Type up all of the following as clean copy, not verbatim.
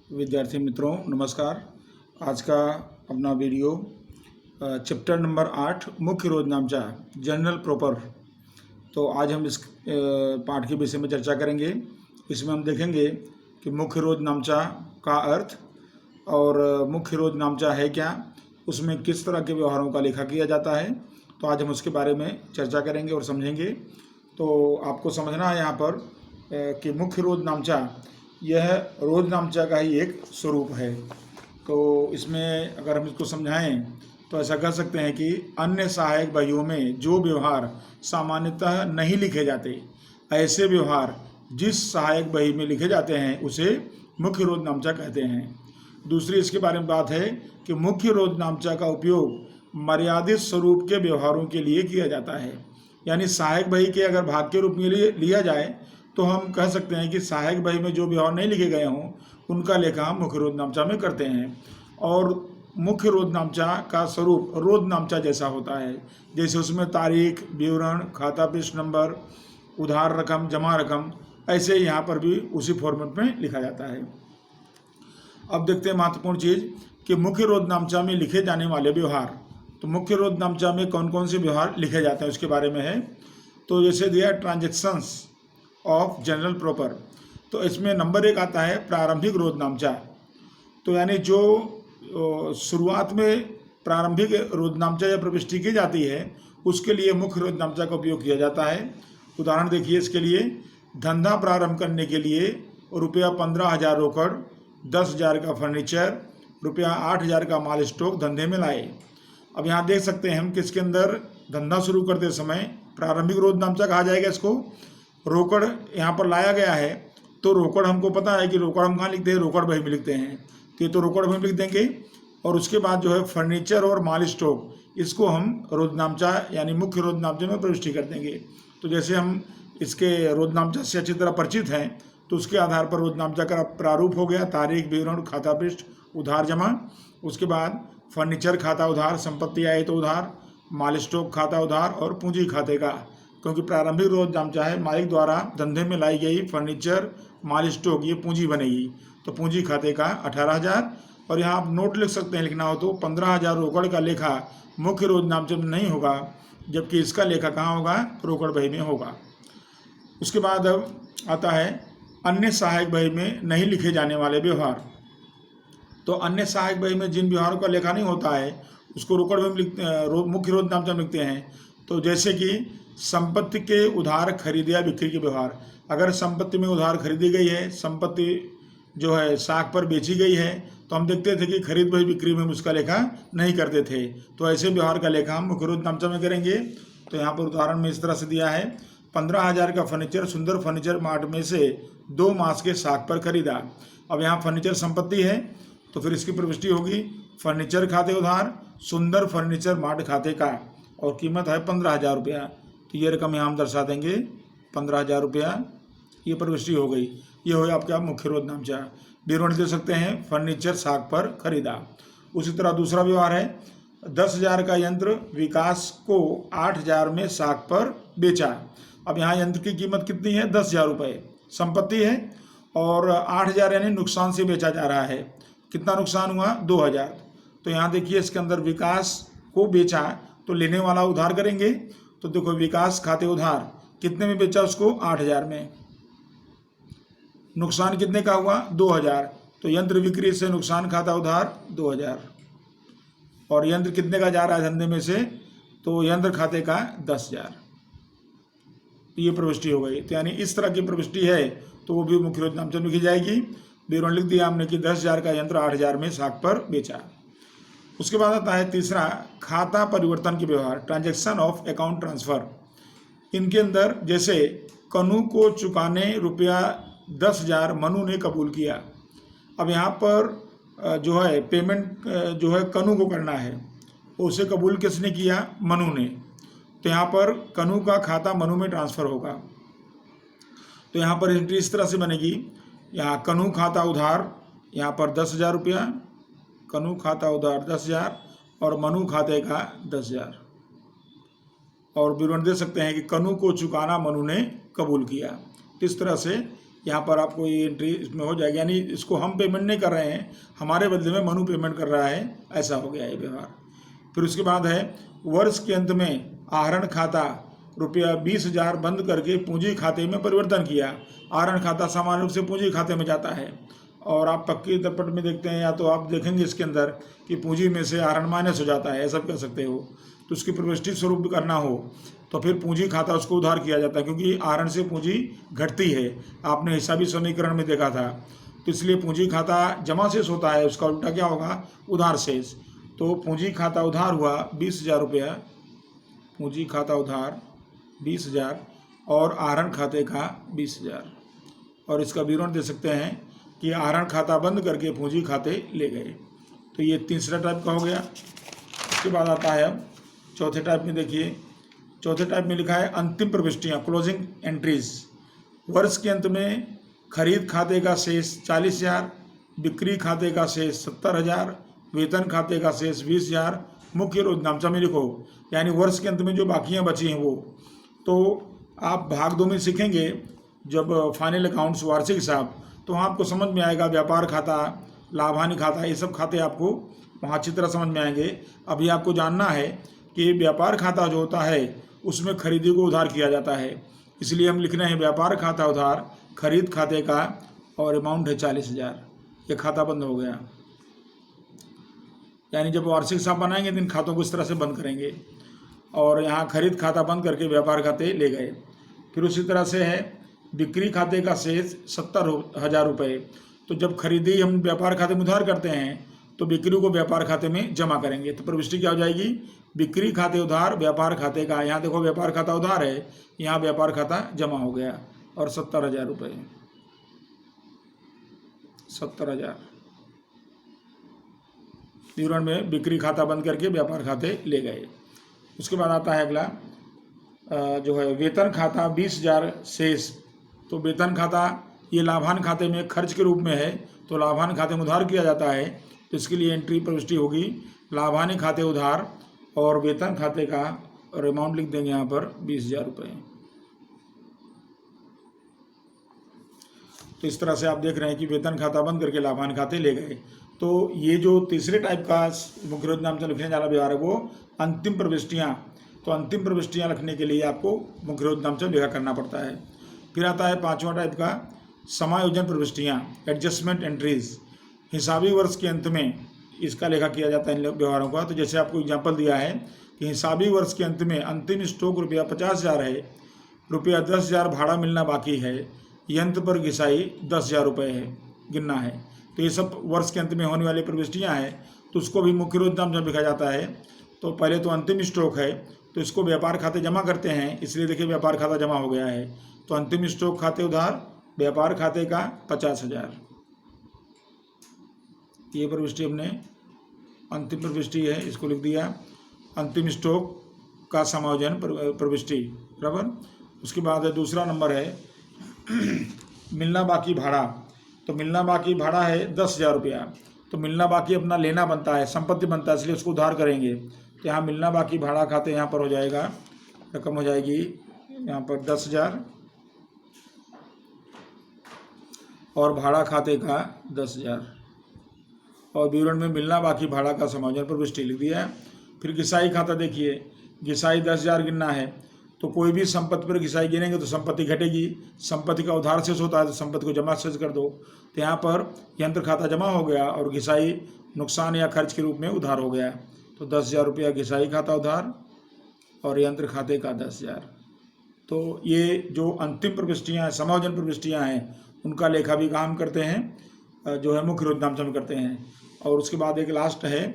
विद्यार्थी मित्रों नमस्कार। आज का अपना वीडियो चैप्टर नंबर 8 मुख्य रोजनामचा जनरल प्रॉपर। तो आज हम इस पाठ के विषय में चर्चा करेंगे। इसमें हम देखेंगे कि मुख्य रोजनामचा का अर्थ और मुख्य रोजनामचा है क्या, उसमें किस तरह के व्यवहारों का लेखा किया जाता है। तो आज हम उसके बारे में चर्चा करेंगे और समझेंगे। तो आपको समझना है यहाँ पर कि मुख्य रोजनामचा यह रोजनामचा का ही एक स्वरूप है। तो इसमें अगर हम इसको समझाएं तो ऐसा कह सकते हैं कि अन्य सहायक बहियों में जो व्यवहार सामान्यतः नहीं लिखे जाते, ऐसे व्यवहार जिस सहायक बही में लिखे जाते हैं उसे मुख्य रोजनामचा कहते हैं। दूसरी इसके बारे में बात है कि मुख्य रोजनामचा का उपयोग मर्यादित स्वरूप के व्यवहारों के लिए किया जाता है। यानी सहायक बही के अगर भाग के रूप में लिया जाए तो हम कह सकते हैं कि सहायक बही में जो व्यवहार नहीं लिखे गए हों उनका लेखा हम मुख्य रोजनामचा में करते हैं। और मुख्य रोजनामचा का स्वरूप रोजनामचा जैसा होता है, जैसे उसमें तारीख, विवरण, खाता पृष्ठ नंबर, उधार रकम, जमा रकम, ऐसे यहाँ पर भी उसी फॉर्मेट में लिखा जाता है। अब देखते हैं महत्वपूर्ण चीज़ कि मुख्य रोजनामचा में लिखे जाने वाले व्यवहार। तो मुख्य रोजनामचा में कौन कौन से व्यवहार लिखे जाते हैं उसके बारे में है। तो जैसे दिया ट्रांजेक्शंस ऑफ जनरल प्रॉपर, तो इसमें नंबर 1 आता है प्रारंभिक रोजनामचा। तो यानी जो शुरुआत में प्रारंभिक रोजनामचा या प्रविष्टि की जाती है उसके लिए मुख्य रोजनामचा का उपयोग किया जाता है। उदाहरण देखिए इसके लिए, धंधा प्रारंभ करने के लिए रुपया 15,000 रोकड़, 10,000 का फर्नीचर, रुपया 8,000 का माल स्टॉक धंधे में लाए। अब यहाँ देख सकते हैं हम कि इसके अंदर धंधा शुरू करते समय प्रारंभिक रोजनामचा कहा जाएगा इसको। रोकड़ यहाँ पर लाया गया है तो रोकड़ हमको पता है कि रोकड़ हम कहाँ लिखते हैं, रोकड़ बही में लिखते हैं, तो रोकड़ बही में लिख देंगे। और उसके बाद जो है फर्नीचर और माल स्टॉक, इसको हम रोजनामचा यानी मुख्य रोजनामचे में प्रविष्टि कर देंगे। तो जैसे हम इसके रोजनामचा से अच्छी तरह परिचित हैं तो उसके आधार पर रोजनामचा का प्रारूप हो गया तारीख, विवरण, खाता पृष्ठ, उधार, जमा। उसके बाद फर्नीचर खाता उधार, संपत्ति आए तो उधार, माल स्टॉक खाता उधार और पूंजी खाते का, क्योंकि प्रारंभिक रोजनामचा है मालिक द्वारा धंधे में लाई गई फर्नीचर, माल स्टॉक, ये पूंजी बनेगी। तो पूंजी खाते का 18,000। और यहाँ आप नोट लिख सकते हैं, लिखना हो तो 15,000 रोकड़ का लेखा मुख्य रोजनामचे में नहीं होगा, जबकि इसका लेखा कहाँ होगा, रोकड़ बही में होगा। उसके बाद अब आता है अन्य सहायक बही में नहीं लिखे जाने वाले व्यवहार। तो अन्य सहायक बही में जिन व्यवहारों का लेखा नहीं होता है उसको रोकड़ बही में मुख्य रोजनामचा में लिखते हैं। तो जैसे कि संपत्ति के उधार खरीद या बिक्री के व्यवहार। अगर संपत्ति में उधार खरीदी गई है, संपत्ति जो है साख पर बेची गई है, तो हम देखते थे कि खरीद बही बिक्री में उसका लेखा नहीं करते थे। तो ऐसे व्यवहार का लेखा हम मुख्य रोजनामचा में करेंगे। तो यहाँ पर उदाहरण में इस तरह से दिया है, 15,000 का फर्नीचर सुंदर फर्नीचर मार्ट में से 2 मास के साख पर खरीदा। अब यहाँ फर्नीचर संपत्ति है तो फिर इसकी प्रविष्टि होगी फर्नीचर खाते उधार, सुंदर फर्नीचर मार्ट खाते का, और कीमत है 15,000 रुपया। तो ये रकम यहाँ हम दर्शा देंगे 15,000 रुपया, ये प्रविष्टि हो गई। ये हो आपका मुख्य रोजनामचा। विवरण दे सकते हैं फर्नीचर साख पर खरीदा। उसी तरह दूसरा व्यवहार है 10,000 का यंत्र विकास को 8,000 में साख पर बेचा। अब यहाँ यंत्र की कीमत कितनी है, 10,000 रुपये, संपत्ति है, और 8,000 यानी नुकसान से बेचा जा रहा है। कितना नुकसान हुआ, 2,000। तो यहाँ देखिए इसके अंदर विकास को बेचा तो लेने वाला उधार करेंगे। तो देखो विकास खाते उधार कितने में बेचा उसको, 8,000 में। नुकसान कितने का हुआ, 2,000। तो यंत्र बिक्री से नुकसान खाता उधार 2,000। और यंत्र कितने का जा रहा है धंधे में से, तो यंत्र खाते का 10,000। ये प्रविष्टि हो गई। तो यानी इस तरह की प्रविष्टि है तो वो भी मुख्य रोजनामचा में लिखी जाएगी। विवरण लिख दिया हमने कि 10,000 का यंत्र 8,000 में साख पर बेचा। उसके बाद आता है तीसरा खाता परिवर्तन के व्यवहार, ट्रांजैक्शन ऑफ अकाउंट ट्रांसफर। इनके अंदर जैसे कनु को चुकाने रुपया 10,000 मनु ने कबूल किया। अब यहाँ पर जो है पेमेंट जो है कनु को करना है, उसे कबूल किसने किया, मनु ने। तो यहाँ पर कनु का खाता मनु में ट्रांसफ़र होगा। तो यहाँ पर एंट्री इस तरह से बनेगी, यहाँ कनु खाता उधार, यहाँ पर 10,000 रुपया, कनु खाता उधार 10,000 और मनु खाते का 10,000। और विवरण दे सकते हैं कि कनु को चुकाना मनु ने कबूल किया। इस तरह से यहाँ पर आपको ये एंट्री इसमें हो जाएगी, यानी इसको हम पेमेंट नहीं कर रहे हैं, हमारे बदले में मनु पेमेंट कर रहा है, ऐसा हो गया ये व्यवहार। फिर उसके बाद है वर्ष के अंत में आहरण खाता रुपया 20,000 बंद करके पूंजी खाते में परिवर्तन किया। आहरण खाता सामान्य रूप से पूंजी खाते में जाता है, और आप पक्की दरपट में देखते हैं या तो आप देखेंगे इसके अंदर कि पूंजी में से आहरण माइनस हो जाता है, ऐसा भी कर सकते हो। तो उसकी प्रविष्टि स्वरूप भी करना हो तो फिर पूंजी खाता उसको उधार किया जाता है, क्योंकि आहरण से पूंजी घटती है, आपने हिसाबी समीकरण में देखा था। तो इसलिए पूंजी खाता जमा शेष होता है, उसका उल्टा क्या होगा, उधार शेष। तो पूंजी खाता उधार हुआ 20,000 रुपया, पूंजी खाता उधार 20,000 और आहरण खाते का 20,000, और इसका विवरण दे सकते हैं कि आहरण खाता बंद करके पूंजी खाते ले गए। तो ये तीसरा टाइप का हो गया। उसके बाद आता है अब चौथे टाइप में। देखिए चौथे टाइप में लिखा है अंतिम प्रविष्टियाँ, क्लोजिंग एंट्रीज। वर्ष के अंत में खरीद खाते का शेष 40,000, बिक्री खाते का शेष 70,000, वेतन खाते का शेष 20,000, मुख्य रोजनामचा में लिखो, यानी वर्ष के अंत में जो बाकियाँ बची हैं वो। तो आप भाग 2 में सीखेंगे जब फाइनल अकाउंट्स वार्षिक हिसाब, तो वहाँ आपको समझ में आएगा व्यापार खाता, लाभानी खाता, ये सब खाते आपको वहाँ अच्छी तरह समझ में आएंगे। अभी आपको जानना है कि व्यापार खाता जो होता है उसमें खरीदी को उधार किया जाता है, इसलिए हम लिख रहे हैं व्यापार खाता उधार खरीद खाते का, और अमाउंट है 40,000। ये खाता बंद हो गया, यानी जब वार्षिक हिसाब बनाएंगे तो इन खातों को इस तरह से बंद करेंगे, और यहाँ खरीद खाता बंद करके व्यापार खाते ले गए। फिर उसी तरह से है बिक्री खाते का शेष 70,000 रुपये। तो जब खरीदी हम व्यापार खाते में उधार करते हैं तो बिक्री को व्यापार खाते में जमा करेंगे, तो प्रविष्टि क्या हो जाएगी, बिक्री खाते उधार व्यापार खाते का। यहाँ देखो व्यापार खाता उधार है, यहाँ व्यापार खाता जमा हो गया, और 70,000 रुपये, 70,000 विवरण में बिक्री खाता बंद करके व्यापार खाते ले गए। उसके बाद आता है अगला जो है वेतन खाता 20,000 शेष। तो वेतन खाता ये लाभान खाते में खर्च के रूप में है, तो लाभान खाते में उधार किया जाता है, तो इसके लिए एंट्री प्रविष्टि होगी लाभानी खाते उधार और वेतन खाते का, और अमाउंट लिख देंगे यहाँ पर 20,000 रुपये। तो इस तरह से आप देख रहे हैं कि वेतन खाता बंद करके लाभान खाते ले गए। तो ये जो तीसरे टाइप का मुख्य रोजनामचा लिखने वाला व्यवहार है वो अंतिम प्रविष्टियाँ। तो अंतिम प्रविष्टियाँ लिखने के लिए आपको मुख्य रोजनामचा लिखा करना पड़ता है। फिर आता है पांचवा टाइप का समायोजन प्रविष्टियाँ, एडजस्टमेंट एंट्रीज। हिसाबी वर्ष के अंत में इसका लेखा किया जाता है इन व्यवहारों का। तो जैसे आपको एग्जाम्पल दिया है कि हिसाबी वर्ष के अंत में अंतिम स्टॉक रुपया 50,000 है, रुपया 10,000 भाड़ा मिलना बाकी है, यंत्र पर घिसाई 10,000 रुपये है, गिनना है। तो ये सब वर्ष के अंत में होने वाली प्रविष्टियाँ हैं, तो उसको भी मुख्य रोजनामचा लिखा जाता है। तो पहले तो अंतिम स्टॉक है, तो इसको व्यापार खाते जमा करते हैं, इसलिए देखिए व्यापार खाता जमा हो गया है। तो अंतिम स्टॉक खाते उधार व्यापार खाते का 50,000, ये प्रविष्टि हमने अंतिम प्रविष्टि है, इसको लिख दिया अंतिम स्टॉक का समायोजन प्रविष्टि, बराबर। उसके बाद दूसरा नंबर है मिलना बाकी भाड़ा। तो मिलना बाकी भाड़ा है 10,000 रुपया। तो मिलना बाकी अपना लेना बनता है, संपत्ति बनता है, इसलिए उसको उधार करेंगे। तो यहाँ मिलना बाकी भाड़ा खाते यहाँ पर हो जाएगा, रकम हो जाएगी यहाँ पर 10,000 और भाड़ा खाते का 10,000, और विवरण में मिलना बाकी भाड़ा का समायोजन प्रविष्टि लिख दिया है। फिर घिसाई खाता देखिए, घिसाई 10,000 गिनना है। तो कोई भी संपत्ति पर घिसाई गिनेंगे तो संपत्ति घटेगी, संपत्ति का उधार शेष होता है तो संपत्ति को जमा शेष कर दो। तो यहाँ पर यंत्र खाता जमा हो गया और घिसाई नुकसान या खर्च के रूप में उधार हो गया। तो 10,000 रुपया घिसाई खाता उधार और यंत्र खाते का 10,000। तो ये जो अंतिम प्रविष्टियाँ हैं, समायोजन प्रविष्टियाँ हैं, उनका लेखा भी काम करते हैं, जो है मुख्य रोजनामचा में करते हैं। और उसके बाद एक लास्ट है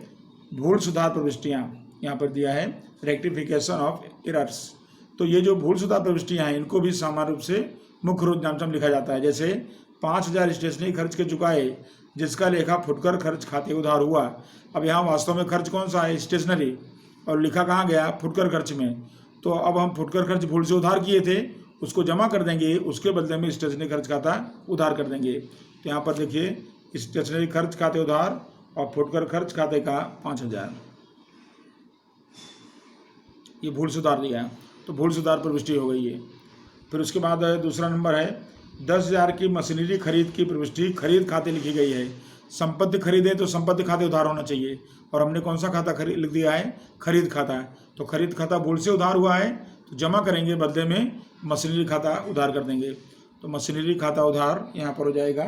भूल सुधार प्रविष्टियाँ, यहाँ पर दिया है रेक्टिफिकेशन ऑफ एरर्स। तो ये जो भूल सुधार प्रविष्टियाँ हैं इनको भी सामान्य रूप से मुख्य रोजनामचा में लिखा जाता है। जैसे 5,000 स्टेशनरी खर्च के चुकाए जिसका लेखा फुटकर खर्च खाते उधार हुआ। अब यहाँ वास्तव में खर्च कौन सा है, स्टेशनरी, और लिखा कहाँ गया, फुटकर खर्च में। तो अब हम फुटकर खर्च भूल से उधार किए थे, उसको जमा कर देंगे, उसके बदले में स्टेशनरी खर्च खाता उधार कर देंगे। तो यहाँ पर देखिए स्टेशनरी खर्च खाते उधार और फुटकर खर्च खाते का 5,000, ये भूल सुधार दिया। तो भूल सुधार प्रविष्टि हो गई है। फिर उसके बाद दूसरा नंबर है 10,000 की मशीनरी खरीद की प्रविष्टि खरीद खाते लिखी गई है। संपत्ति खरीदे तो संपत्ति खाते उधार होना चाहिए, और हमने कौन सा खाता खरीद लिख दिया है? खरीद खाता। तो खरीद खाता भूल से उधार हुआ है, तो जमा करेंगे, बदले में मशीनरी खाता उधार कर देंगे। तो मशीनरी खाता उधार यहाँ पर हो जाएगा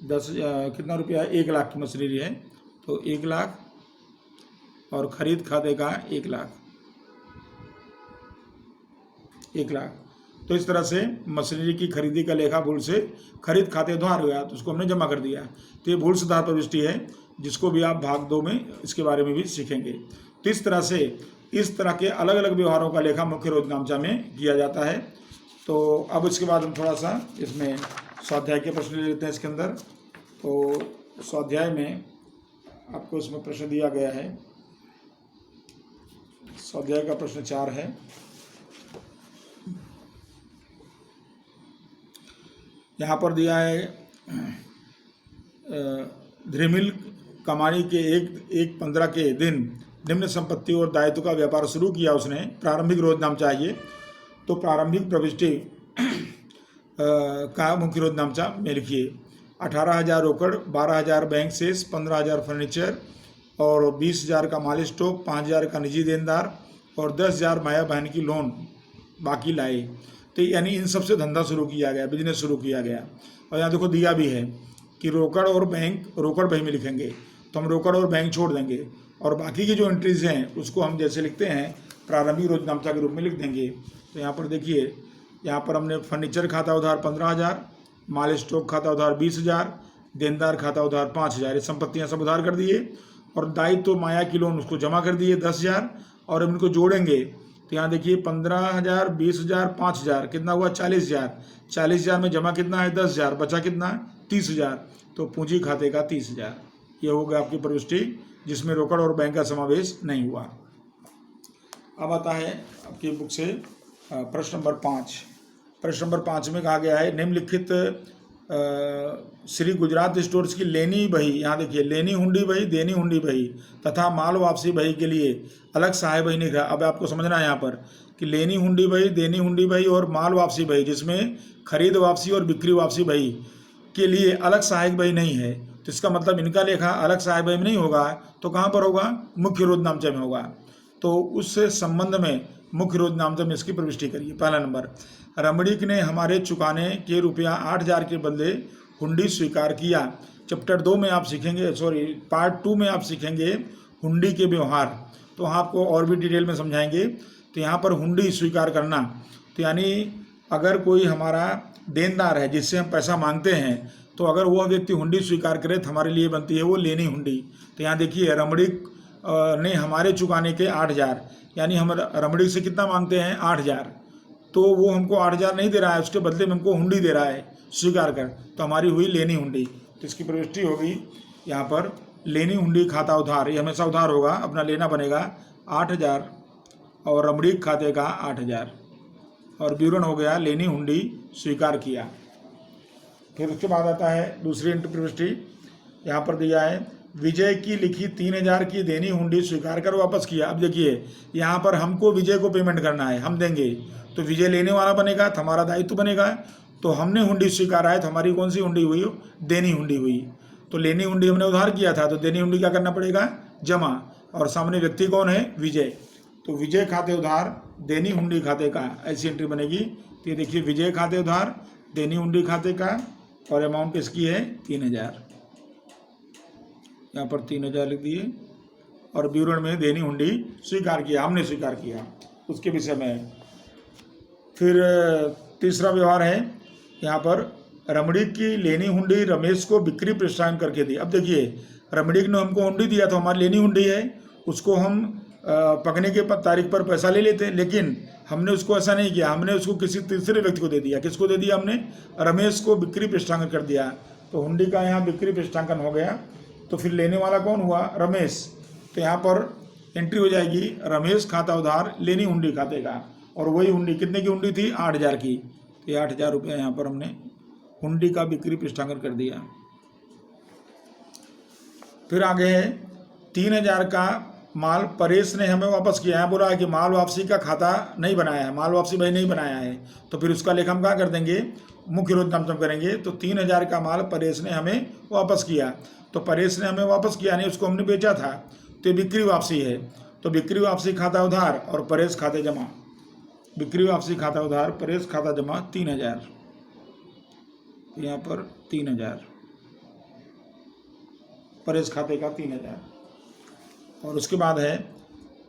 10 कितना रुपया? 1 लाख की मशीनरी है, तो 1 लाख, और खरीद खाते का 1 लाख, 1 लाख। तो इस तरह से मशीनरी की खरीदी का लेखा भूल से खरीद खाते उधार हो गया, तो उसको हमने जमा कर दिया। तो ये भूल से उधार प्रविष्टि है, जिसको भी आप भाग 2 में इसके बारे में भी सीखेंगे। तो इस तरह से इस तरह के अलग अलग व्यवहारों का लेखा मुख्य रोजनामचा में किया जाता है। तो अब इसके बाद हम थोड़ा सा इसमें स्वाध्याय के प्रश्न ले लेते हैं इसके अंदर। तो स्वाध्याय में आपको इसमें प्रश्न दिया गया है। स्वाध्याय का प्रश्न 4 है। यहाँ पर दिया है धृमिल कमानी के 1/15 के दिन निम्न संपत्ति और दायित्व का व्यापार शुरू किया उसने। प्रारंभिक रोजनामचा चाहिए, तो प्रारंभिक प्रविष्टि का मुख्य रोजनामचा में लिखिए। 18,000 रोकड़, 12,000 बैंक शेष, 15,000 फर्नीचर और 20,000 का माल स्टॉक, 5,000 का निजी देनदार और 10,000 माया बहन की लोन बाकी लाए। तो यानी इन सब से धंधा शुरू किया गया, बिजनेस शुरू किया गया। और यहाँ देखो दिया भी है कि रोकड़ और बैंक, रोकड़ बही में लिखेंगे, तो हम रोकड़ और बैंक छोड़ देंगे, और बाकी की जो एंट्रीज हैं उसको हम जैसे लिखते हैं प्रारंभिक रोजनामचा के रूप में लिख देंगे। तो यहाँ पर देखिए, यहाँ पर हमने फर्नीचर खाता उधार 15,000, माल स्टॉक खाता उधार 20,000, देनदार खाता उधार 5,000, ये संपत्तियाँ सब उधार कर दिए। और दायित्व तो माया की लोन उसको जमा कर दिए 10,000, और हम इनको जोड़ेंगे। तो यहाँ देखिए 15,000, 20,000, 5,000, कितना हुआ? 40,000। 40,000 में जमा कितना है? 10,000, बचा कितना? 30,000। तो पूंजी खाते का 30,000। ये हो गया आपकी प्रविष्टि, जिसमें रोकड़ और बैंक का समावेश नहीं हुआ। अब आता है आपकी बुक से प्रश्न नंबर 5। प्रश्न नंबर 5 में कहा गया है निम्नलिखित श्री गुजरात स्टोर्स की लेनी बही, यहाँ देखिए लेनी हुंडी बही, देनी हुंडी बही तथा माल वापसी बही के लिए अलग सहाय बही नहीं रहा। अब आपको समझना है यहाँ पर कि लेनी हुंडी बही, देनी हुंडी बही और माल वापसी बही, जिसमें खरीद वापसी और बिक्री वापसी बही के लिए अलग सहायक बही नहीं है। तो इसका मतलब इनका लेखा अलग सहायक बही में नहीं होगा, तो कहाँ पर होगा? मुख्य रोजनामचे में होगा। तो उस संबंध में मुख्य रोजनामचे में इसकी प्रविष्टि करिए। पहला नंबर, रमणीक ने हमारे चुकाने के रुपया 8,000 के बदले हुंडी स्वीकार किया। चैप्टर 2 में आप सीखेंगे, पार्ट 2 में आप सीखेंगे हुंडी के व्यवहार, तो आपको और भी डिटेल में समझाएंगे। तो यहाँ पर हुंडी स्वीकार करना, तो यानी अगर कोई हमारा देनदार है जिससे हम पैसा मांगते हैं, तो अगर वह व्यक्ति हुंडी स्वीकार करे तो हमारे लिए बनती है वो लेनी हुंडी। तो यहाँ देखिए रमणीक ने हमारे चुकाने के 8,000, यानी हम रमणीक से कितना मांगते हैं? 8,000, तो वो हमको 8,000 नहीं दे रहा है, उसके बदले में हमको हुंडी दे रहा है स्वीकार कर, तो हमारी हुई लेनी हुंडी। तो इसकी प्रविष्टि होगी यहाँ पर लेनी हुंडी खाता उधार, ये हमेशा उधार होगा, अपना लेना बनेगा 8,000 और रमणीक खाते का 8,000, और विवरण हो गया लेनी हुंडी स्वीकार किया। फिर उसके बाद आता है दूसरी एंट्री प्रविष्टि, यहाँ पर दिया है विजय की लिखी 3,000 की देनी हुंडी स्वीकार कर वापस किया। अब देखिए यहाँ पर हमको विजय को पेमेंट करना है, हम देंगे, तो विजय लेने वाला बनेगा, तो हमारा दायित्व बनेगा। तो हमने हुंडी स्वीकारा है, तो हमारी कौन सी हुंडी हुई? देनी हुंडी हुई। तो लेनी हुंडी हमने उधार किया था, तो देनी हुंडी क्या करना पड़ेगा? जमा। और सामने व्यक्ति कौन है? विजय। तो विजय खाते उधार, देनी हुंडी खाते का, ऐसी एंट्री बनेगी। तो ये देखिए विजय खाते उधार, देनी हुंडी खाते का, और अमाउंट इसकी है 3,000, यहाँ पर 3,000 लिख दिए, और विवरण में देनी हुंडी स्वीकार किया, हमने स्वीकार किया, उसके विषय में। फिर तीसरा व्यवहार है यहाँ पर रमणीक की लेनी हुंडी रमेश को बिक्री प्रोत्साहन करके दी। अब देखिए रमणीक ने हमको हुंडी दिया, तो हमारी लेनी हुंडी है, उसको हम पकने के तारीख पर पैसा ले लेते, लेकिन हमने उसको ऐसा नहीं किया, हमने उसको किसी तीसरे व्यक्ति को दे दिया। किसको दे दिया? हमने रमेश को बिक्री प्रोत्साहन कर दिया। तो हुंडी का यहाँ बिक्री प्रोत्साहन हो गया। तो फिर लेने वाला कौन हुआ? रमेश। तो यहाँ पर एंट्री हो जाएगी रमेश खाता उधार लेनी हुंडी खाते का, और वही हुंडी कितने की हुंडी थी? 8,000 की। तो ये 8,000 रुपये यहाँ पर हमने हुंडी का बिक्री प्रोत्साहन कर दिया। फिर आगे है 3,000 का माल परेश ने हमें वापस किया है। बोला है कि माल वापसी का खाता नहीं बनाया है, माल वापसी भाई नहीं बनाया है, तो फिर उसका लेखा हम क्या कर देंगे? मुख्य विरोध नाम जब करेंगे तो 3000 का माल परेश ने हमें वापस किया, तो परेश ने हमें वापस किया नहीं, उसको हमने बेचा था, तो बिक्री वापसी है। तो बिक्री वापसी खाता उधार और परेश खाते जमा, बिक्री वापसी खाता उधार परेश खाता जमा 3000, यहाँ पर 3000 परेश खाते का 3000। और उसके बाद है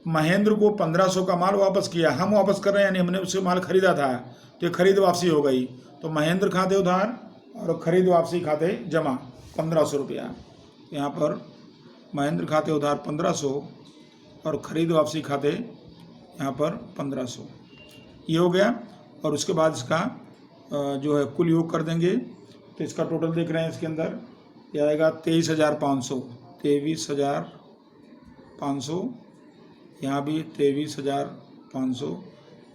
महेंद्र को 1500 का माल वापस किया, हम वापस कर रहे हैं, यानी हमने उससे माल खरीदा था, तो ये खरीद वापसी हो गई। तो महेंद्र खाते उधार और खरीद वापसी खाते जमा 1500 रुपया, यहाँ पर महेंद्र खाते उधार 1500 और खरीद वापसी खाते यहाँ पर 1500, ये हो गया। और उसके बाद इसका जो है कुल योग कर देंगे, तो इसका टोटल देख रहे हैं, इसके अंदर ये आएगा 23,500, 23,500, यहाँ भी 23,500,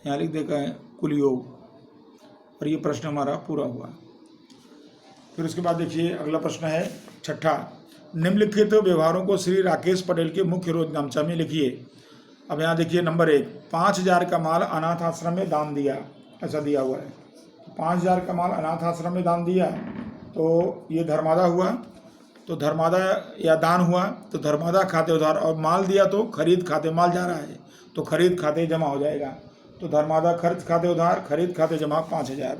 यहाँ लिख देखा है कुल योग। और ये प्रश्न हमारा पूरा हुआ। फिर उसके बाद देखिए अगला प्रश्न है छठा, निम्नलिखित व्यवहारों को श्री राकेश पटेल के मुख्य रोजनामचा में लिखिए। अब यहाँ देखिए नंबर 1, 5,000 का माल अनाथ आश्रम में दान दिया, ऐसा दिया हुआ है। 5,000 का माल अनाथ आश्रम में दान दिया, तो ये धर्मादा हुआ, तो धर्मादा या दान हुआ, तो धर्मादा खाते उधार, और माल दिया तो खरीद खाते, माल जा रहा है तो खरीद खाते जमा हो जाएगा। तो धर्मादा खर्च खाते उधार, खरीद खाते जमा 5,000।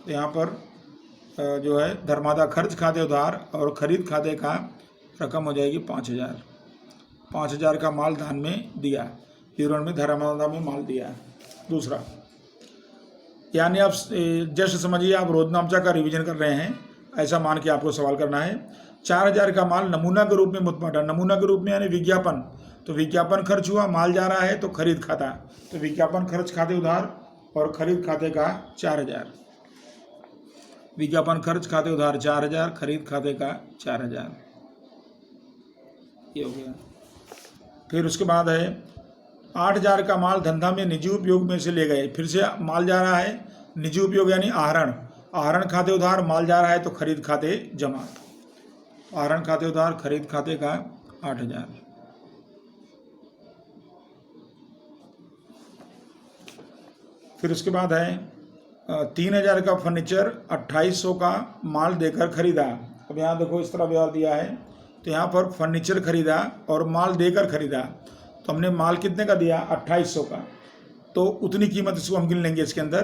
तो यहाँ पर जो है धर्मादा खर्च खाते उधार और खरीद खाते का रकम हो जाएगी 5,000। 5,000 का माल दान में दिया, विवरण में धर्मादा में माल दिया। दूसरा, यानी आप जस्ट समझिए आप रोजनामचा का रिवीजन कर रहे हैं, ऐसा मान के आपको सवाल करना है। 4,000 का माल नमूना के रूप में मुतबाटा, नमूना के रूप में यानी विज्ञापन, तो विज्ञापन खर्च हुआ, माल जा रहा है तो खरीद खाता, तो विज्ञापन खर्च खाते उधार और खरीद खाते का 4,000, विज्ञापन खर्च खाते उधार 4,000, खरीद खाते का 4,000, ये हो गया। फिर उसके बाद है 8,000 का माल धंधा में निजी उपयोग में से ले गए, फिर से माल जा रहा है, निजी उपयोग यानी आहरण, आहरण खाते उधार, माल जा रहा है तो खरीद खाते जमा, आहरण खाते उधार खरीद खाते का 8,000। फिर उसके बाद है 3,000 का फर्नीचर 2,800 का माल देकर खरीदा। अब यहाँ देखो इस तरह व्यवहार दिया है, तो यहाँ पर फर्नीचर खरीदा और माल देकर खरीदा, तो हमने माल कितने का दिया 2,800 का, तो उतनी कीमत इसको हम गिन लेंगे इसके अंदर।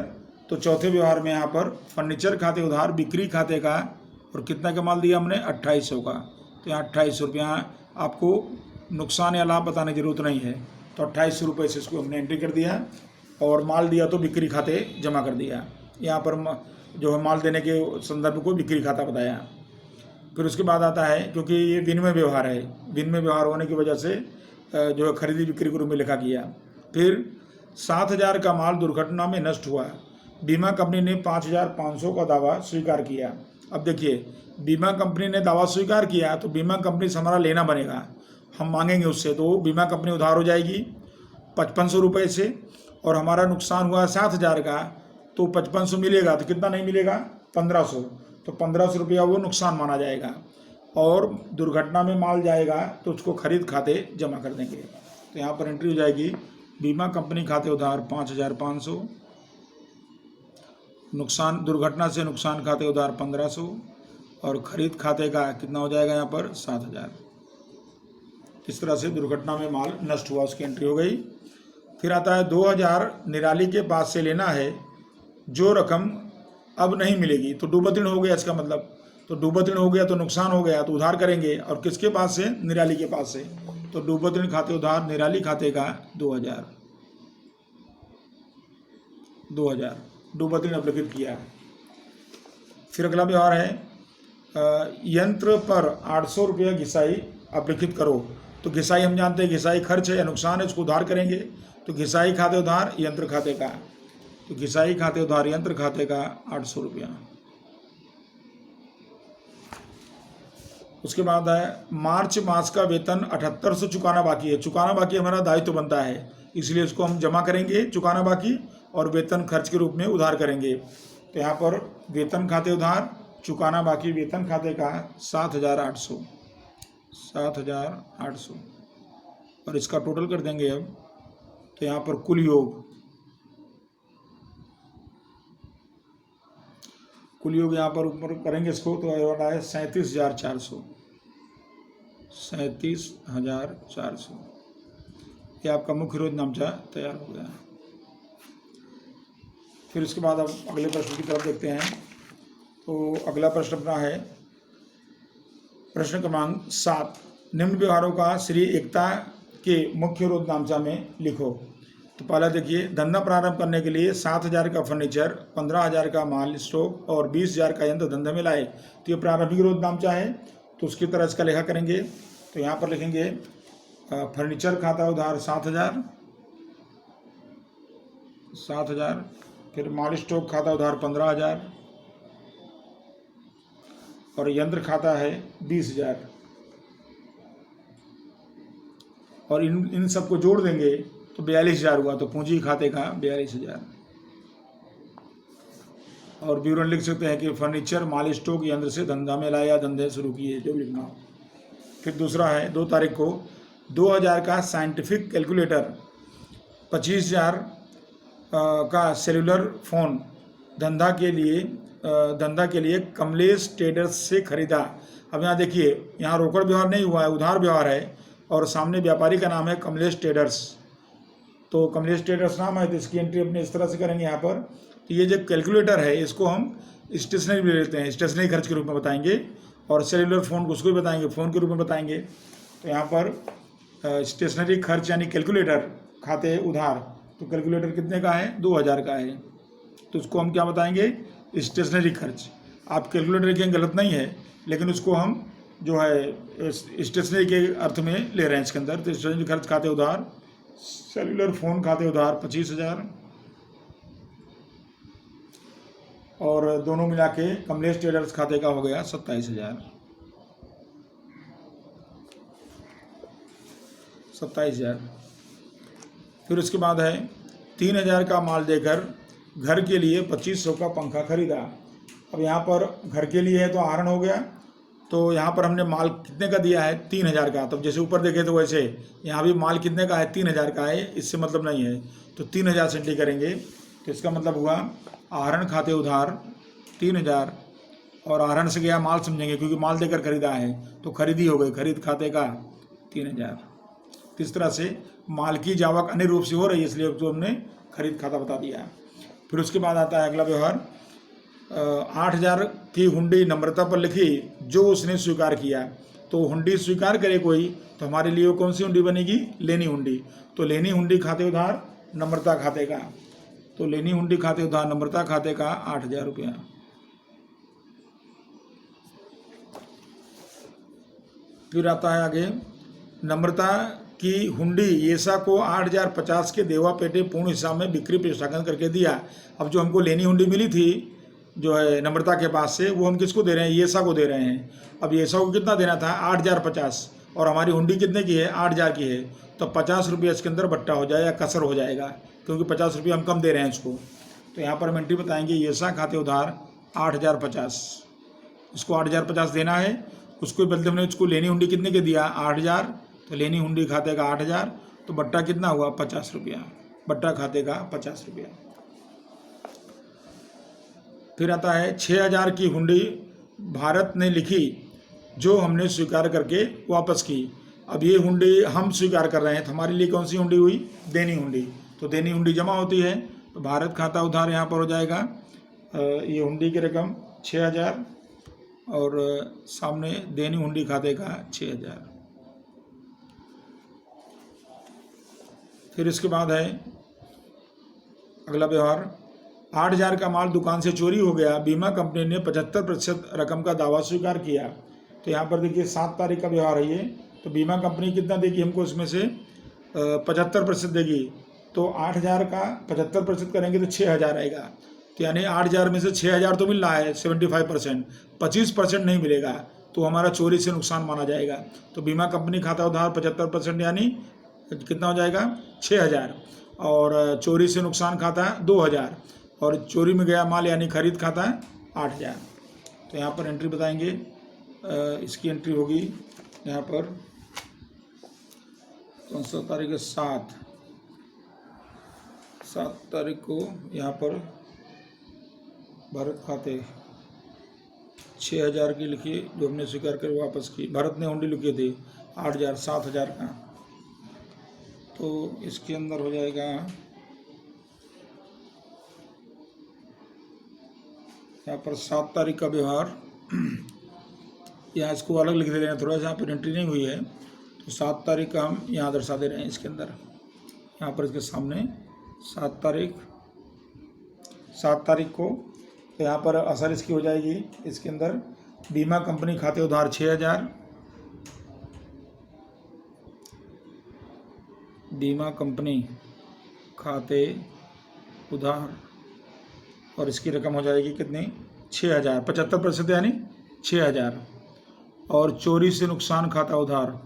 तो चौथे व्यवहार में यहाँ पर फर्नीचर खाते उधार बिक्री खाते का, और कितना का माल दिया हमने 2,800 का, तो यहाँ 2,800 रुपया, आपको नुकसान या लाभ बताने की जरूरत नहीं है, तो 2,800 रुपये से इसको हमने एंट्री कर दिया, और माल दिया तो बिक्री खाते जमा कर दिया। यहाँ पर जो है माल देने के संदर्भ को बिक्री खाता बताया। फिर उसके बाद आता है, क्योंकि ये विनिमय व्यवहार है, विनिमय व्यवहार होने की वजह से जो है खरीदी बिक्री के रूप में लिखा गया। फिर 7,000 का माल दुर्घटना में नष्ट हुआ, बीमा कंपनी ने 5,500 का दावा स्वीकार किया। अब देखिए बीमा कंपनी ने दावा स्वीकार किया, तो बीमा कंपनी से हमारा लेना बनेगा, हम मांगेंगे उससे, तो बीमा कंपनी उधार हो जाएगी 5,500 रुपये से, और हमारा नुकसान हुआ 7,000 का, तो 5,500 मिलेगा, तो कितना नहीं मिलेगा 1,500, तो 1,500 रुपया वो नुकसान माना जाएगा। और दुर्घटना में माल जाएगा तो उसको खरीद खाते जमा कर देंगे। तो यहाँ पर एंट्री हो जाएगी बीमा कंपनी खाते उधार 5,500, नुकसान दुर्घटना से नुकसान खाते उधार 1,500, और खरीद खाते का कितना हो जाएगा यहाँ पर 7,000। इस तरह से दुर्घटना में माल नष्ट हुआ, उसकी एंट्री हो गई। फिर आता है 2,000 निराली के पास से लेना है, जो रकम अब नहीं मिलेगी, तो डूबोत्तीर्ण हो गया इसका मतलब, तो डूबोत्तीर्ण हो गया तो नुकसान हो गया, तो उधार करेंगे, और किसके पास से निराली के पास से, तो डूबोत्तीर्ण खाते उधार निराली खाते का 2,000 डूबोत्तीर्ण अपलिखित किया। फिर अगला व्यवहार है यंत्र पर 800 रुपया घिसाई अपलिखित करो। तो घिसाई हम जानते हैं घिसाई खर्च है या नुकसान है, इसको उधार करेंगे, तो घिसाई खाते उधार यंत्र खाते का, तो घिसाई खाते उधार यंत्र खाते का 800 रुपया। उसके बाद है मार्च मास का वेतन 7,800 चुकाना बाकी है, चुकाना बाकी हमारा दायित्व बनता है, इसलिए इसको हम जमा करेंगे चुकाना बाकी, और वेतन खर्च के रूप में उधार करेंगे। तो यहाँ पर वेतन खाते उधार चुकाना बाकी वेतन खाते का 7,800, और इसका टोटल कर देंगे अब, तो यहाँ पर कुल योग कुल योग यहाँ पर ऊपर करेंगे इसको तो आ है 37,400। 37,400 ये आपका मुख्य रोजनामचा तैयार हो गया। फिर उसके बाद अब अगले प्रश्न की तरफ देखते हैं। तो अगला प्रश्न अपना है प्रश्न क्रमांक 7, निम्न व्यवहारों का श्री एकता के मुख्य रोजनामचा में लिखो। तो पहला देखिए, धंधा प्रारंभ करने के लिए 7,000 का फर्नीचर, 15,000 का माल स्टॉक और 20,000 का यंत्र धंधे में लाए। तो ये प्रारंभिक रोजनामचा है, तो उसकी तरह इसका लेखा करेंगे। तो यहाँ पर लिखेंगे फर्नीचर खाता उधार 7,000, फिर माल स्टॉक खाता उधार 15,000 और यंत्र खाता है 20,000 और इन सबको जोड़ देंगे तो 42,000 हुआ। तो पूंजी खाते का 42,000 और विवरण लिख सकते हैं कि फर्नीचर, माल स्टॉक, यंत्र से धंधा में लाया, धंधे शुरू किए, जो लिखना हो। फिर दूसरा है 2 तारीख को 2,000 का साइंटिफिक कैलकुलेटर, 25,000 का सेलुलर फोन धंधा के लिए कमलेश ट्रेडर्स से खरीदा। अब यहाँ देखिए, यहाँ रोकड़ व्यवहार नहीं हुआ है, उधार व्यवहार है और सामने व्यापारी का नाम है कमलेश ट्रेडर्स। तो कमलेश ट्रेडर्स नाम है, तो इसकी एंट्री अपने इस तरह से करेंगे यहाँ पर। तो ये जो कैलकुलेटर है इसको हम स्टेशनरी भी लेते हैं, स्टेशनरी खर्च के रूप में बताएंगे और सेलुलर फ़ोन को उसको भी बताएंगे, फ़ोन के रूप में बताएंगे। तो यहाँ पर स्टेशनरी खर्च यानी कैलकुलेटर खाते उधार, तो कैलकुलेटर कितने का है? 2,000 का है, तो उसको हम क्या बताएंगे? स्टेशनरी खर्च। आप कैलकुलेटर के गलत नहीं है, लेकिन उसको हम जो है स्टेशनरी के अर्थ में ले रहे हैं इसके अंदर। तो स्टेशनरी खर्च खाते उधार, सेलुलर फ़ोन खाते उधार 25,000 और दोनों मिला के कमलेश ट्रेडर्स खाते का हो गया 27,000। 27,000। फिर उसके बाद है 3,000 का माल देकर घर के लिए 2,500 का पंखा खरीदा। अब यहाँ पर घर के लिए है तो आहरण हो गया, तो यहाँ पर हमने माल कितने का दिया है? 3,000 का। तो जैसे ऊपर देखे तो वैसे यहाँ भी माल कितने का है? 3,000 का है, इससे मतलब नहीं है, तो 3,000 से एंट्री करेंगे। तो इसका मतलब हुआ आहरण खाते उधार 3,000 और आहरण से गया माल समझेंगे क्योंकि माल देकर खरीदा है, तो खरीदी हो गई, खरीद खाते का 3,000। इस तरह से माल की जावक अन्य रूप से हो रही है, इसलिए तो हमने खरीद खाता बता दिया। फिर उसके बाद आता है अगला व्यवहार, 8,000 की हुंडी नम्रता पर लिखी जो उसने स्वीकार किया। तो हुंडी स्वीकार करे कोई तो हमारे लिए कौन सी हुंडी बनेगी? लेनी हुंडी। तो लेनी हुंडी खाते उधार नम्रता खाते का, तो लेनी हुंडी खाते उधार नम्रता खाते का 8,000 रुपया। फिर आता है आगे, नम्रता की हुंडी येसा को 8,050 के देवा पेटे पूर्ण हिसाब में बिक्री प्रेषांकन करके दिया। अब जो हमको लेनी हुंडी मिली थी जो है नम्रता के पास से, वो हम किसको दे रहे हैं? येसा को दे रहे हैं। अब येसा को कितना देना था? 8,050 और हमारी हुंडी कितने की है? 8,000 की है, तो 50 रुपये इसके अंदर बट्टा हो जाए या कसर हो जाएगा, क्योंकि 50 रुपये हम कम दे रहे हैं इसको। तो यहाँ पर हम एंट्री बताएंगे, येसा खाते उधार 8,050, इसको 8,050 देना है, उसको बदले में उसको लेनी हुंडी कितने के दिया? 8,000, तो लेनी हुंडी खाते का 8,000, तो बट्टा कितना हुआ? 50 रुपया, बट्टा खाते का 50 रुपया। फिर आता है 6,000 की हुंडी भारत ने लिखी जो हमने स्वीकार करके वापस की। अब ये हुंडी हम स्वीकार कर रहे हैं, तो हमारे लिए कौन सी हुंडी हुई? देनी हुंडी। तो देनी हुंडी जमा होती है, तो भारत खाता उधार यहाँ पर हो जाएगा। ये हुंडी की रकम 6,000 और सामने देनी हुंडी खाते का 6,000। फिर इसके बाद है अगला व्यवहार, 8,000 का माल दुकान से चोरी हो गया, बीमा कंपनी ने 75% रकम का दावा स्वीकार किया। तो यहाँ पर देखिए 7 तारीख का व्यवहार है ये, तो बीमा कंपनी कितना देगी हमको? इसमें से 75% देगी, तो 8,000 का 75% करेंगे तो 6,000 आएगा। तो यानी 8,000 में से 6,000 तो मिल रहा है 75%, 25% नहीं मिलेगा, तो हमारा चोरी से नुकसान माना जाएगा। तो बीमा कंपनी खाता उधार 75% यानी कितना हो जाएगा? 6,000 और चोरी से नुकसान खाता 2,000 और चोरी में गया माल यानी खरीद खाता 8,000। तो यहाँ पर एंट्री बताएंगे, इसकी एंट्री होगी यहाँ पर कौन सा तारीख है? 7 तारीख को यहाँ पर भारत खाते 6,000 की लिखी जो हमने स्वीकार कर वापस की। भरत ने हुंडी लिखी थी 8,000 7,000 का, तो इसके अंदर हो जाएगा यहाँ पर 7 तारीख का व्यवहार। यहाँ इसको अलग लिख दे रहे हैं, थोड़ा सा यहाँ पर एंट्री नहीं हुई है, तो 7 तारीख का हम यहाँ दर्शा दे रहे हैं इसके अंदर। यहाँ पर इसके सामने 7 तारीख को, तो यहाँ पर असर इसकी हो जाएगी इसके अंदर बीमा कंपनी खाते उधार 6,000, बीमा कंपनी खाते उधार, और इसकी रकम हो जाएगी कितनी 6,000, 75% यानी 6,000। और चोरी से नुकसान खाता उधार,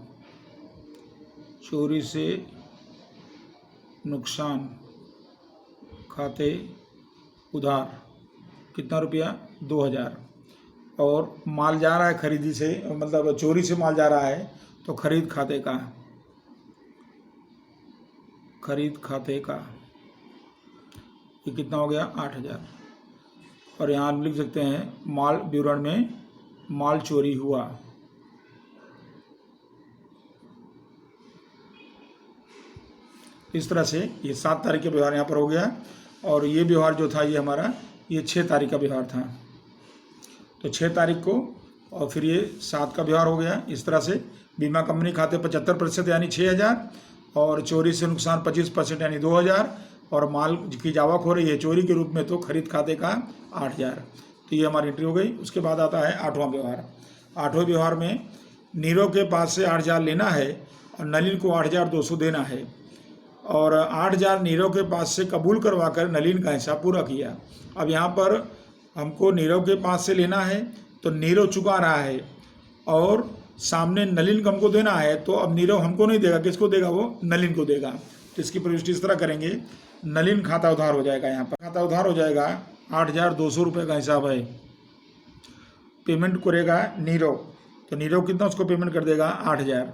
चोरी से नुकसान खाते उधार कितना रुपया 2,000। और माल जा रहा है खरीदी से, मतलब चोरी से माल जा रहा है, तो खरीद खाते का, खरीद खाते का ये कितना हो गया 8,000। और यहाँ लिख सकते हैं माल विवरण में माल चोरी हुआ, इस तरह से ये 7 तारीख का व्यवहार यहाँ पर हो गया। और ये व्यवहार जो था ये हमारा ये 6 तारीख का व्यवहार था, तो 6 तारीख को और फिर ये 7 का व्यवहार हो गया। इस तरह से बीमा कंपनी खाते 75% यानी 6,000, और चोरी से नुकसान 25% यानी 2,000, और माल की जावक हो रही है चोरी के रूप में, तो खरीद खाते का 8,000। तो ये हमारी एंट्री हो गई। उसके बाद आता है 8वां व्यवहार। 8वें व्यवहार में नीरव के पास से 8,000 लेना है और नलिन को 8,200 देना है, और 8,000 नीरव के पास से कबूल करवाकर नलिन का हिस्सा पूरा किया। अब यहाँ पर हमको नीरव के पास से लेना है, तो नीरव चुका रहा है और सामने नलिन को हमको देना है, तो अब नीरव हमको नहीं देगा, किसको देगा, वो नलिन को देगा। तो इसकी प्रविष्टि इस तरह करेंगे, नलिन खाता उधार हो जाएगा। यहाँ पर खाता उधार हो जाएगा 8,200 रुपये का हिसाब है, पेमेंट करेगा नीरव, तो नीरव कितना उसको पेमेंट कर देगा 8,000,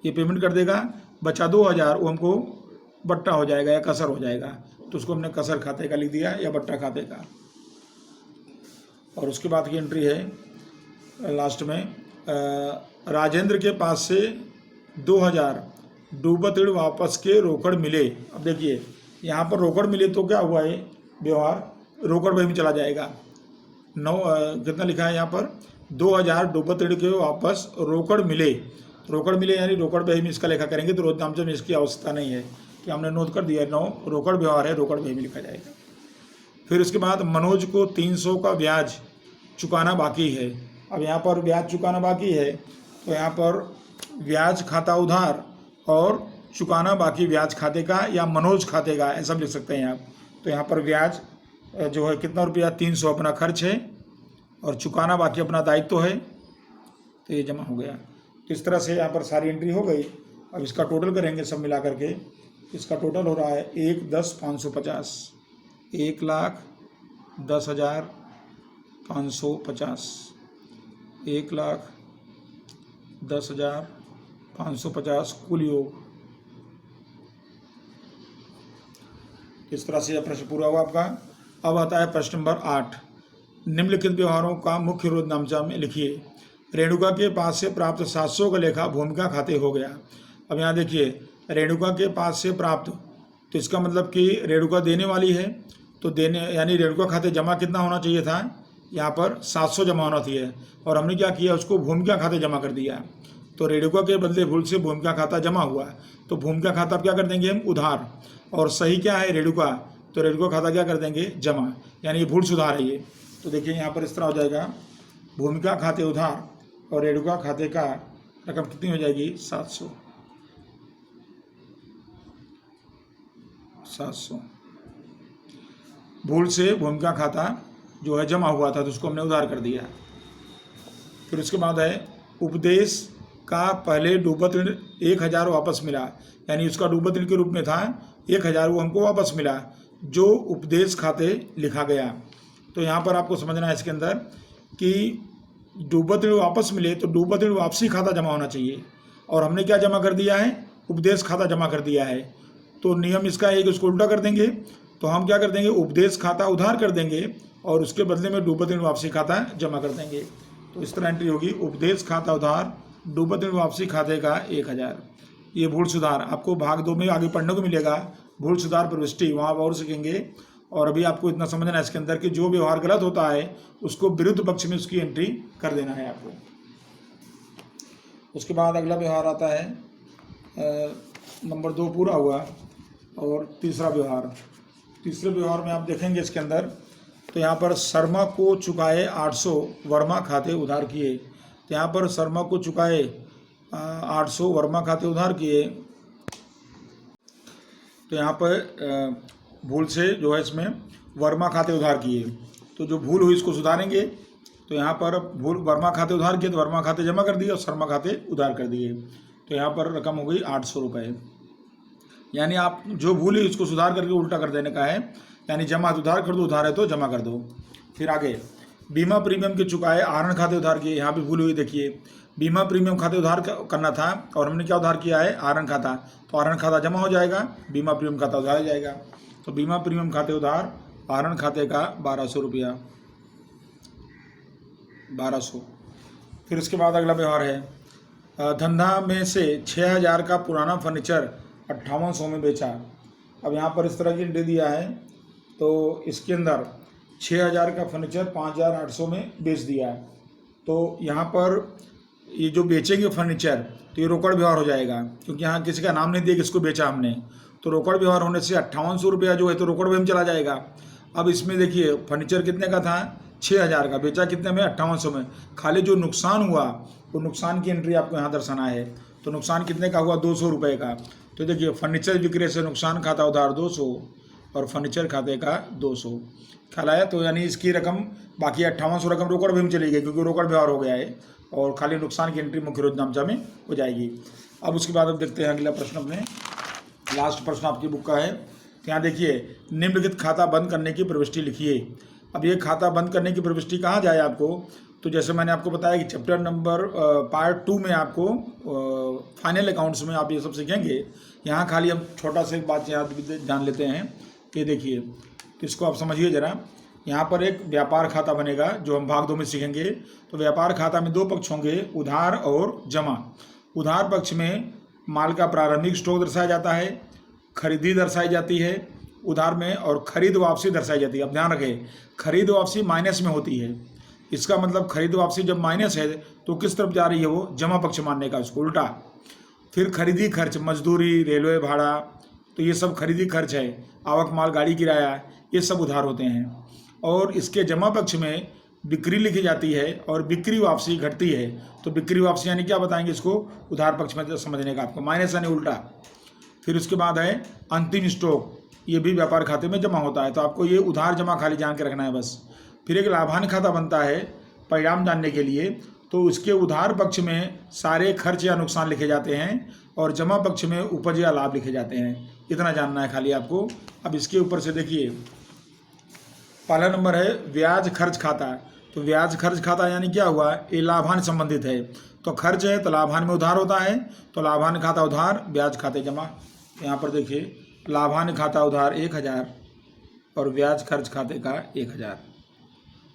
ये पेमेंट कर देगा। बचा 2,000 वो हमको बट्टा हो जाएगा या कसर हो जाएगा, तो उसको हमने कसर खाते का लिख दिया या बट्टा खाते का। और उसके बाद की एंट्री है लास्ट में, राजेंद्र के पास से 2,000 डूबत ऋण वापस के रोकड़ मिले। अब देखिए यहाँ पर रोकड़ मिले तो क्या हुआ है व्यवहार, रोकड़ बही में चला जाएगा। कितना लिखा है यहाँ पर 2,000 डूबत ऋण के वापस रोकड़ मिले, रोकड़ मिले यानी रोकड़ बही में इसका लेखा करेंगे, तो रोजनामचे में इसकी आवश्यकता नहीं है कि हमने नोट कर दिया, रोकड़ व्यवहार है, रोकड़ बही में लिखा जाएगा। फिर उसके बाद मनोज को 300 का ब्याज चुकाना बाकी है। अब यहाँ पर ब्याज चुकाना बाकी है, तो यहाँ पर ब्याज खाता उधार और चुकाना बाकी ब्याज खाते का या मनोज खाते का, ऐसा लिख सकते हैं आप। तो यहाँ पर ब्याज जो है कितना रुपया 300 अपना खर्च है और चुकाना बाकी अपना दायित्व है, तो ये जमा हो गया। तो इस तरह से यहाँ पर सारी एंट्री हो गई। अब इसका टोटल करेंगे सब मिला करके, इसका टोटल हो रहा है 1,10,550, 1,10,550, 1,10,550 कुल योग। इस तरह से यह प्रश्न पूरा हुआ आपका। अब आता है प्रश्न नंबर 8, निम्नलिखित व्यवहारों का मुख्य विरोध नामचा में लिखिए। रेणुका के पास से प्राप्त 700 का लेखा भूमिका खाते हो गया। अब यहाँ देखिए रेणुका के पास से प्राप्त, तो इसका मतलब कि रेणुका देने वाली है, तो देने यानी रेणुका खाते जमा कितना होना चाहिए था, यहाँ पर 700 जमा होना चाहिए, और हमने क्या किया उसको भूमिका खाते जमा कर दिया। तो रेणुका के बदले भूल से भूमिका खाता जमा हुआ, तो भूमिका खाता क्या कर देंगे हम उधार, और सही क्या है रेणुका, तो रेणुका खाता क्या कर देंगे जमा, यानी ये भूल सुधार है ये। तो देखिए यहाँ पर इस तरह हो जाएगा, भूमिका खाते उधार और रेणुका खाते का रकम कितनी हो जाएगी 700। भूल से भूमिका खाता जो है जमा हुआ था, तो उसको हमने उधार कर दिया। फिर उसके बाद है उपदेश का पहले डूबत ऋण 1,000 वापस मिला, यानी उसका डूबत ऋण के रूप में था 1,000, वो हमको वापस मिला जो उपदेश खाते लिखा गया। तो यहाँ पर आपको समझना है इसके अंदर कि डूबत ऋण वापस मिले तो डूबत ऋण वापसी खाता जमा होना चाहिए, और हमने क्या जमा कर दिया है उपदेश खाता जमा कर दिया है। तो नियम इसका है कि उसको उल्टा कर देंगे, तो हम क्या कर देंगे उपदेश खाता उधार कर देंगे और उसके बदले में डूबत ऋण वापसी खाता जमा कर देंगे। तो इस तरह एंट्री होगी। उपदेश खाता उधार डूबत ऋण वापसी खाते का 1000। ये भूल सुधार आपको भाग 2 में आगे पढ़ने को मिलेगा। भूल सुधार प्रविष्टि वहाँ और सीखेंगे। और अभी आपको इतना समझना है इसके अंदर कि जो व्यवहार गलत होता है उसको विरुद्ध पक्ष में उसकी एंट्री कर देना है आपको। उसके बाद अगला व्यवहार आता है नंबर 2 पूरा हुआ और तीसरा व्यवहार। तीसरे व्यवहार में आप देखेंगे इसके अंदर तो यहाँ पर शर्मा को चुकाए 800 वर्मा खाते उधार किए। तो यहाँ पर शर्मा को चुकाए 800 वर्मा खाते उधार किए। तो यहाँ पर भूल से जो है इसमें वर्मा खाते उधार किए, तो जो भूल हुई इसको सुधारेंगे। तो यहाँ पर भूल वर्मा खाते उधार किए तो वर्मा खाते जमा कर दिए और शर्मा खाते उधार कर दिए। तो यहाँ पर रकम हो गई 800 रुपये। यानी आप जो भूल है उसको सुधार करके उल्टा कर देने का है। यानी जमा उधार कर दो, उधार है तो जमा कर दो। फिर आगे बीमा प्रीमियम के चुकाए आहरण खाते उधार किए। यहाँ भी भूल हुई देखिए, बीमा प्रीमियम खाते उधार करना था और हमने क्या उधार किया है, आहरण खाता। तो आहरण खाता जमा हो जाएगा, बीमा प्रीमियम खाता उधार हो जाएगा। तो बीमा प्रीमियम खाते उधार आहरण खाते का 1200 रुपया, 1200। फिर उसके बाद अगला व्यवहार है धंधा में से 6000 का पुराना फर्नीचर 5800 में बेचा। अब यहाँ पर इस तरह की एंट्री दिया है तो इसके अंदर 6000 का फर्नीचर 5800 में बेच दिया है। तो यहाँ पर ये जो बेचेंगे फर्नीचर तो ये रोकड़ व्यवहार हो जाएगा, क्योंकि यहाँ किसी का नाम नहीं दिया किसको बेचा हमने। तो रोकड़ व्यवहार होने से 5800 रुपया जो है तो रोकड़ में चला जाएगा। अब इसमें देखिए फर्नीचर कितने का था, 6000 का, बेचा कितने में, 5800 में। खाली जो नुकसान हुआ वो नुकसान की एंट्री आपको यहाँ दर्शाना है। तो नुकसान कितने का हुआ, 200 रुपये का। तो देखिए फर्नीचर विक्रय से नुकसान खाता उधार 200 और फर्नीचर खाते का 200 ख्याल आया। तो यानी इसकी रकम बाकी 5800 रकम रोकड़ में चली गई, क्योंकि रोकड़ व्यवहार हो गया है और खाली नुकसान की एंट्री मुख्य योजनामचा में हो जाएगी। अब उसके बाद अब देखते हैं अगला प्रश्न, अपने लास्ट प्रश्न आपकी बुक का है। तो यहाँ देखिए निम्नलिखित खाता बंद करने की प्रविष्टि लिखिए। अब ये खाता बंद करने की प्रविष्टि कहाँ जाए आपको, तो जैसे मैंने आपको बताया कि चैप्टर नंबर पार्ट 2 में आपको फाइनल अकाउंट्स में आप ये सब सीखेंगे। यहाँ खाली हम छोटा सा एक बात यहाँ जान लेते हैं कि देखिए, तो इसको आप समझिए ज़रा। यहाँ पर एक व्यापार खाता बनेगा जो हम भाग 2 में सीखेंगे। तो व्यापार खाता में 2 पक्ष होंगे, उधार और जमा। उधार पक्ष में माल का प्रारंभिक स्टॉक दर्शाया जाता है, खरीदी दर्शाई जाती है उधार में, और खरीद वापसी दर्शाई जाती है। अब ध्यान रखें, खरीद वापसी माइनस में होती है। इसका मतलब खरीद वापसी जब माइनस है तो किस तरफ जा रही है, वो जमा पक्ष मानने का, उसको उल्टा। फिर खरीदी खर्च, मजदूरी, रेलवे भाड़ा, तो ये सब खरीदी खर्च है। आवक माल, गाड़ी किराया, ये सब उधार होते हैं। और इसके जमा पक्ष में बिक्री लिखी जाती है और बिक्री वापसी घटती है। तो बिक्री वापसी यानी क्या बताएंगे इसको, उधार पक्ष में समझने का आपको, माइनस यानी उल्टा। फिर उसके बाद है अंतिम स्टॉक, ये भी व्यापार खाते में जमा होता है। तो आपको ये उधार जमा खाली जान के रखना है बस। फिर एक लाभांश खाता बनता है परिणाम जानने के लिए। तो उसके उधार पक्ष में सारे खर्च या नुकसान लिखे जाते हैं और जमा पक्ष में उपज या लाभ लिखे जाते हैं। इतना जानना है खाली आपको। अब इसके ऊपर से देखिए, पहला नंबर है ब्याज खर्च खाता। तो ब्याज खर्च खाता यानी क्या हुआ, ये लाभांश संबंधित है। तो खर्च है तो लाभांश में उधार होता है, तो लाभांश खाता उधार, ब्याज खाते जमा। यहाँ पर देखिए लाभांश खाता उधार 1000 और ब्याज खर्च खाते का 1000।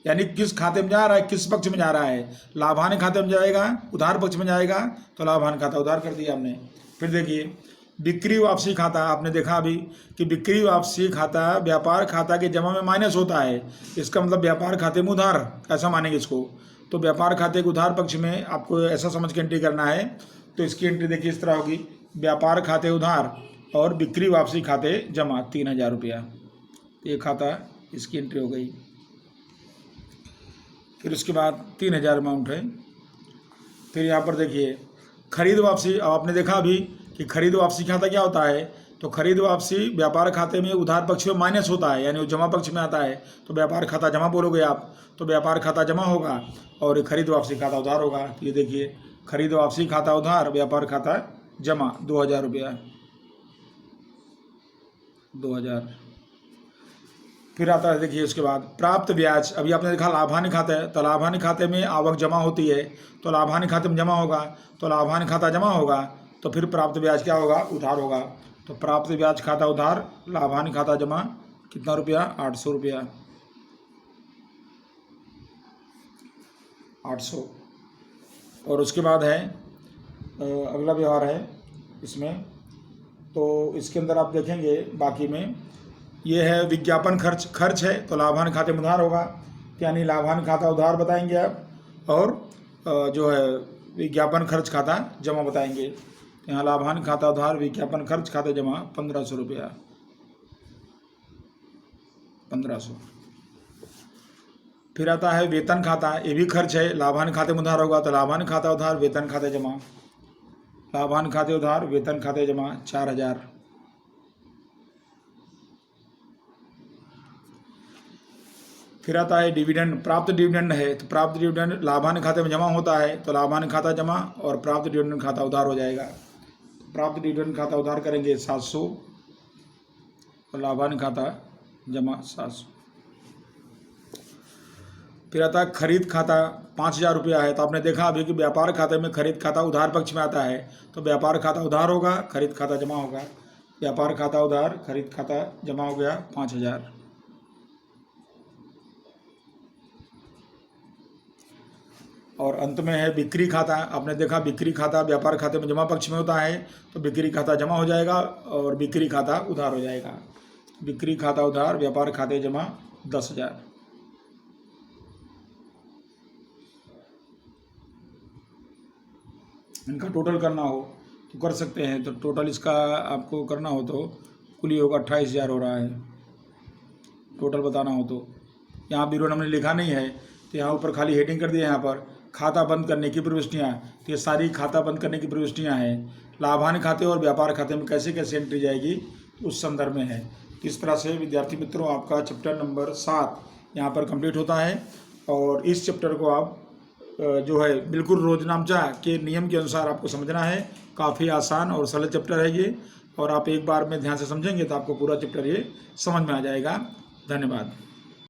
यानी किस खाते में जा रहा है, किस पक्ष में जा रहा है, लाभांश खाते में जाएगा, उधार पक्ष में जाएगा, तो लाभांश खाता उधार कर दिया हमने। फिर देखिए बिक्री वापसी खाता, आपने देखा अभी कि बिक्री वापसी खाता व्यापार खाता के जमा में माइनस होता है। इसका मतलब व्यापार खाते में उधार, ऐसा मानेंगे इसको। तो व्यापार खाते के उधार पक्ष में आपको ऐसा समझ के एंट्री करना है। तो इसकी एंट्री देखिए इस तरह होगी, व्यापार खाते उधार और बिक्री वापसी खाते जमा 3000 रुपया। ये खाता, इसकी एंट्री हो गई। फिर उसके बाद 3000 अमाउंट है। फिर यहाँ पर देखिए खरीद वापसी। अब आपने देखा अभी कि खरीद वापसी खाता क्या होता है, तो खरीद वापसी व्यापार खाते में उधार पक्ष में माइनस होता है, यानी वो जमा पक्ष में आता है। तो व्यापार खाता जमा बोलोगे आप, तो व्यापार खाता जमा होगा और खरीद वापसी खाता उधार होगा। तो ये देखिए खरीद वापसी खाता उधार, व्यापार खाता जमा 2000 रुपया, 2000। फिर आता है देखिए उसके बाद प्राप्त ब्याज। अभी आपने देखा लाभांश खाता है, तो लाभांश खाते में आवक जमा होती है, तो लाभांश खाते में जमा होगा, तो लाभांश खाता जमा होगा, तो फिर प्राप्त ब्याज क्या होगा, उधार होगा। तो प्राप्त ब्याज खाता उधार, लाभांश खाता जमा, कितना रुपया, 800 रुपया। 800। और उसके बाद है अगला व्यवहार है इसमें, तो इसके अंदर आप देखेंगे बाकी में ये है विज्ञापन खर्च है, तो लाभांश खाते में उधार होगा, यानी लाभांश खाता उधार बताएंगे आप, और जो है विज्ञापन खर्च खाता जमा बताएंगे। यहाँ लाभांश खाता उधार, विज्ञापन खर्च खाते जमा 1500 रुपया, 1500। फिर आता है वेतन खाता, ये भी खर्च है, लाभांश खाते में उधार होगा, तो लाभांश खाता उधार, वेतन खाते जमा, लाभांश खाते उधार, वेतन खाते जमा 4000। फिर आता है डिविडेंड, प्राप्त डिविडेंड है, तो प्राप्त डिविडेंड लाभांश खाते में जमा होता है, तो लाभांश खाता जमा और प्राप्त डिविडेंड खाता उधार हो जाएगा। प्राप्त डिविडेंड खाता उधार करेंगे 700 और लाभांश खाता जमा 700। फिर आता है खरीद खाता, 5000 रुपया है, तो आपने देखा अभी कि व्यापार खाते में खरीद खाता उधार पक्ष में आता है, तो व्यापार खाता उधार होगा, खरीद खाता जमा होगा। व्यापार खाता उधार, खरीद खाता जमा हो गया 5000। और अंत में है बिक्री खाता, आपने देखा बिक्री खाता व्यापार खाते में जमा पक्ष में होता है, तो बिक्री खाता जमा हो जाएगा और बिक्री खाता उधार हो जाएगा। बिक्री खाता उधार, व्यापार खाते जमा 10,000। इनका टोटल करना हो तो कर सकते हैं, तो टोटल इसका आपको करना हो तो कुल ये होगा 28,000 हो रहा है, टोटल बताना हो तो। यहाँ विवरण हमने लिखा नहीं है, तो यहाँ ऊपर खाली हेडिंग कर दिया, यहाँ पर खाता बंद करने की प्रविष्टियाँ, तो ये सारी खाता बंद करने की प्रविष्टियाँ हैं। लाभांश खाते और व्यापार खाते में कैसे कैसे एंट्री जाएगी उस संदर्भ में है। इस तरह से विद्यार्थी मित्रों आपका चैप्टर नंबर 7 यहाँ पर कंप्लीट होता है। और इस चैप्टर को आप जो है बिल्कुल रोजनामचा के नियम के अनुसार आपको समझना है। काफ़ी आसान और सरल चैप्टर है ये, और आप एक बार में ध्यान से समझेंगे तो आपको पूरा चैप्टर ये समझ में आ जाएगा। धन्यवाद।